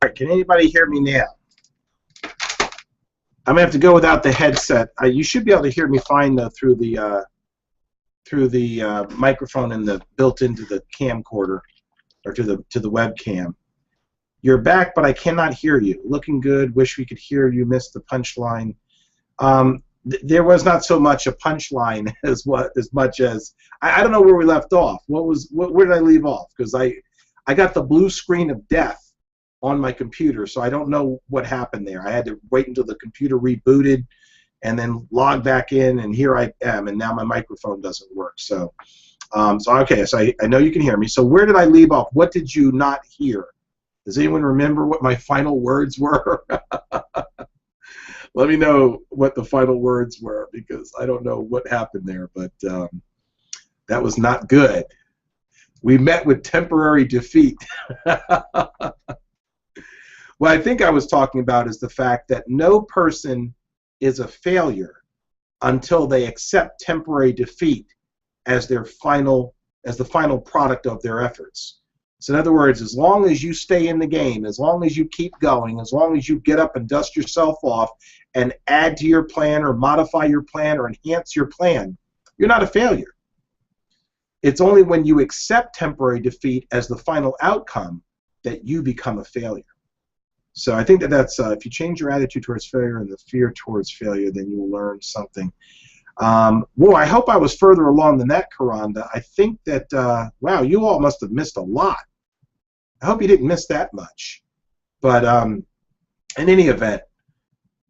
Can anybody hear me now? I'm gonna have to go without the headset. You should be able to hear me fine though through the microphone and the built into the camcorder or to the webcam. You're back, but I cannot hear you. Looking good. Wish we could hear you. Missed the punchline. There was not so much a punchline as much as I don't know where we left off. Where did I leave off? Because I got the blue screen of death on my computer, so I don't know what happened there. I had to wait until the computer rebooted and then log back in, and here I am, and now my microphone doesn't work. So, okay, so I know you can hear me. So where did I leave off? What did you not hear? Does anyone remember what my final words were? Let me know what the final words were, because I don't know what happened there, but that was not good. We met with temporary defeat. What I think I was talking about is the fact that no person is a failure until they accept temporary defeat as the final product of their efforts. So in other words, as long as you stay in the game, as long as you keep going, as long as you get up and dust yourself off and add to your plan or modify your plan or enhance your plan, you're not a failure. It's only when you accept temporary defeat as the final outcome that you become a failure. So I think that's if you change your attitude towards failure and the fear towards failure, then you will learn something. Well, I hope I was further along than that, Karanda. I think that, wow, you all must have missed a lot. I hope you didn't miss that much. But in any event,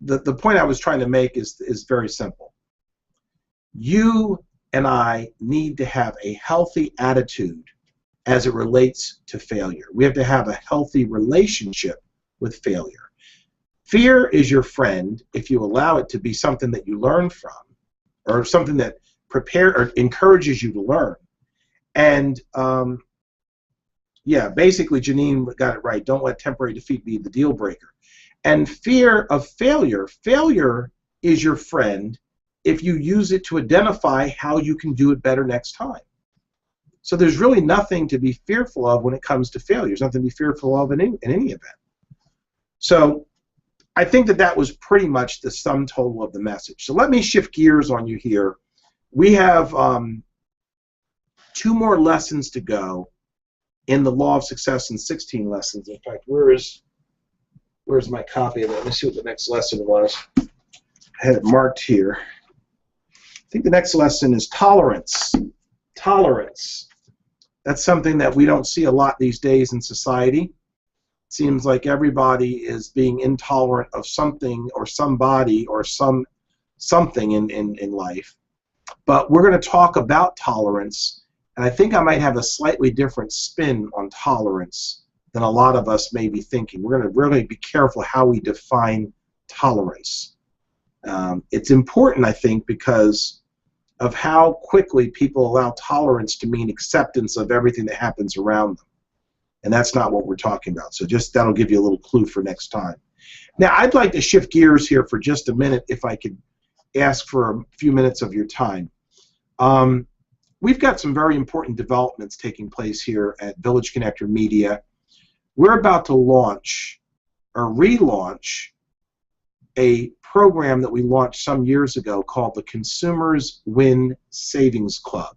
the point I was trying to make is very simple. You and I need to have a healthy attitude as it relates to failure. We have to have a healthy relationship with failure. Fear is your friend if you allow it to be something that you learn from, or something that encourages you to learn. And yeah, basically Janine got it right. Don't let temporary defeat be the deal breaker. And fear of failure. Failure is your friend if you use it to identify how you can do it better next time. So there's really nothing to be fearful of when it comes to failure. There's nothing to be fearful of in any event. So I think that was pretty much the sum total of the message. So let me shift gears on you here. We have 2 more lessons to go in the Law of Success in 16 lessons. In fact, where's my copy of that? Let me see what the next lesson was. I had it marked here. I think the next lesson is tolerance. Tolerance. That's something that we don't see a lot these days in society. It seems like everybody is being intolerant of something or somebody or something in life. But we're going to talk about tolerance, and I think I might have a slightly different spin on tolerance than a lot of us may be thinking. We're going to really be careful how we define tolerance. It's important, I think, because of how quickly people allow tolerance to mean acceptance of everything that happens around them. And that's not what we're talking about. So just that'll give you a little clue for next time. Now, I'd like to shift gears here for just a minute, if I could ask for a few minutes of your time. We've got some very important developments taking place here at Village Connector Media. We're about to launch or relaunch a program that we launched some years ago called the Consumers Win Savings Club.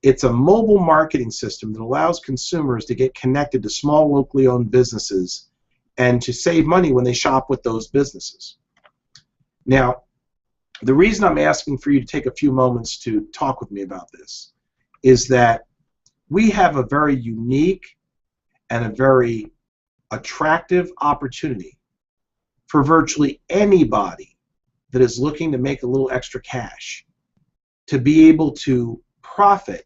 It's a mobile marketing system that allows consumers to get connected to small locally owned businesses and to save money when they shop with those businesses. Now, the reason I'm asking for you to take a few moments to talk with me about this is that we have a very unique and a very attractive opportunity for virtually anybody that is looking to make a little extra cash to be able to profit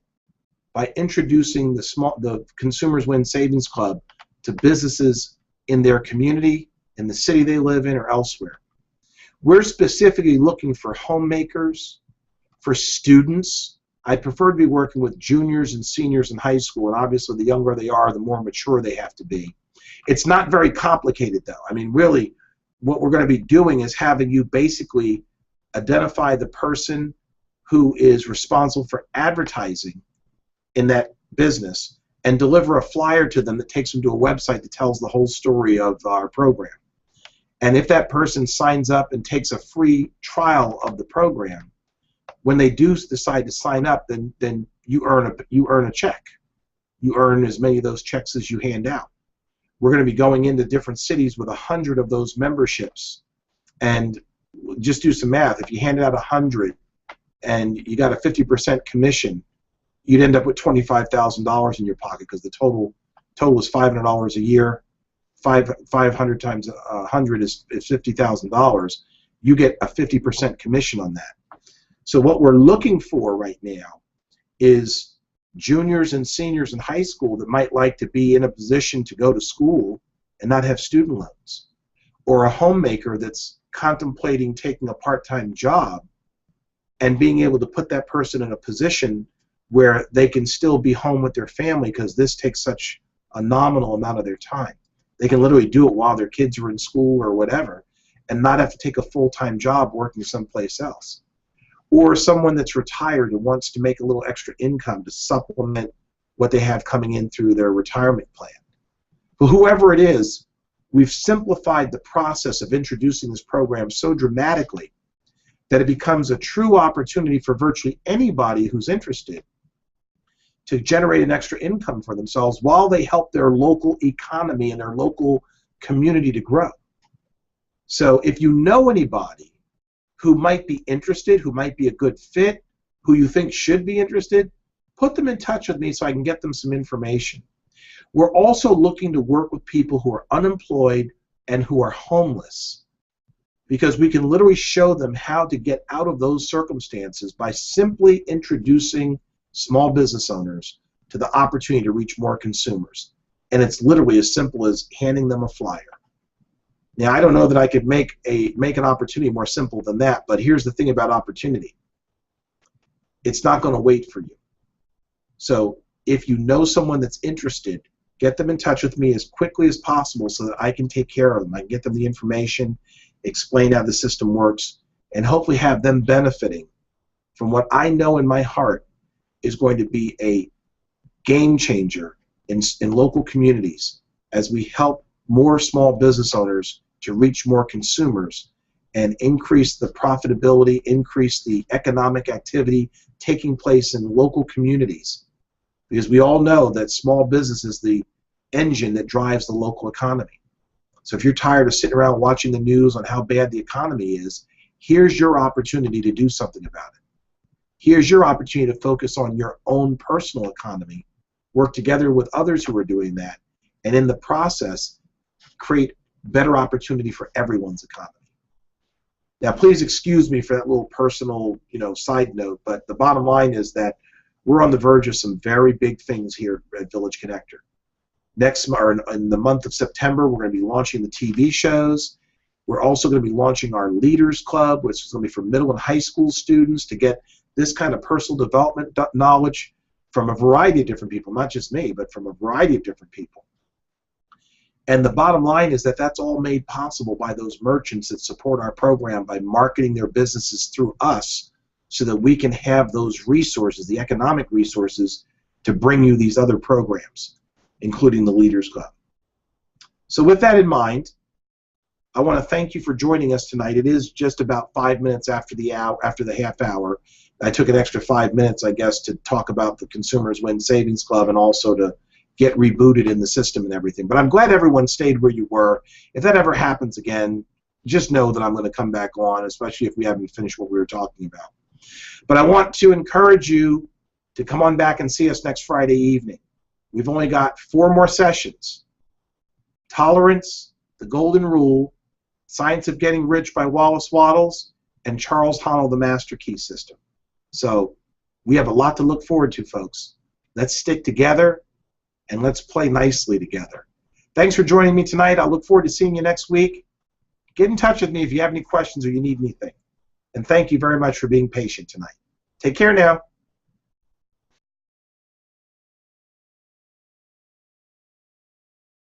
by introducing the Consumers Win Savings Club to businesses in their community, in the city they live in, or elsewhere. We're specifically looking for homemakers, for students. I prefer to be working with juniors and seniors in high school, and obviously the younger they are, the more mature they have to be. It's not very complicated, though. I mean, really, what we're going to be doing is having you basically identify the person who is responsible for advertising in that business and deliver a flyer to them that takes them to a website that tells the whole story of our program. And if that person signs up and takes a free trial of the program, when they do decide to sign up, then you earn a check. You earn as many of those checks as you hand out. We're going to be going into different cities with 100 of those memberships. And just do some math. If you handed out 100 and you got a 50% commission, you'd end up with $25,000 in your pocket, because the total is $500 a year. 500 times 100 is $50,000. You get a 50% commission on that. So what we're looking for right now is juniors and seniors in high school that might like to be in a position to go to school and not have student loans, or a homemaker that's contemplating taking a part-time job and being able to put that person in a position where they can still be home with their family, because this takes such a nominal amount of their time. They can literally do it while their kids are in school or whatever, and not have to take a full-time job working someplace else. Or someone that's retired and wants to make a little extra income to supplement what they have coming in through their retirement plan. But whoever it is, we've simplified the process of introducing this program so dramatically that it becomes a true opportunity for virtually anybody who's interested to generate an extra income for themselves while they help their local economy and their local community to grow. So if you know anybody who might be interested, who might be a good fit, who you think should be interested, put them in touch with me so I can get them some information. We're also looking to work with people who are unemployed and who are homeless, because we can literally show them how to get out of those circumstances by simply introducing small business owners to the opportunity to reach more consumers. And it's literally as simple as handing them a flyer. Now, I don't know that I could make an opportunity more simple than that, but here's the thing about opportunity. It's not going to wait for you. So if you know someone that's interested, get them in touch with me as quickly as possible so that I can take care of them. I can get them the information, explain how the system works, and hopefully have them benefiting from what I know in my heart is going to be a game changer in local communities as we help more small business owners to reach more consumers and increase the profitability, increase the economic activity taking place in local communities. Because we all know that small business is the engine that drives the local economy. So if you're tired of sitting around watching the news on how bad the economy is, here's your opportunity to do something about it. Here's your opportunity to focus on your own personal economy, work together with others who are doing that, and in the process, create better opportunity for everyone's economy. Now, please excuse me for that little personal, side note, but the bottom line is that we're on the verge of some very big things here at Village Connector. In the month of September, we're going to be launching the TV shows. We're also going to be launching our Leaders Club, which is going to be for middle and high school students to get this kind of personal development knowledge from a variety of different people, not just me, but from a variety of different people. And the bottom line is that that's all made possible by those merchants that support our program by marketing their businesses through us so that we can have those resources, the economic resources, to bring you these other programs, including the Leaders Club. So with that in mind, I want to thank you for joining us tonight. It is just about 5 minutes after the half hour. I took an extra 5 minutes, I guess, to talk about the Consumers Win Savings Club and also to get rebooted in the system and everything. But I'm glad everyone stayed where you were. If that ever happens again, just know that I'm going to come back on, especially if we haven't finished what we were talking about. But I want to encourage you to come on back and see us next Friday evening. We've only got 4 more sessions. Tolerance, The Golden Rule, Science of Getting Rich by Wallace Wattles, and Charles Haanel, The Master Key System. So we have a lot to look forward to, folks. Let's stick together and let's play nicely together. Thanks for joining me tonight. I look forward to seeing you next week. Get in touch with me if you have any questions or you need anything. And thank you very much for being patient tonight. Take care now.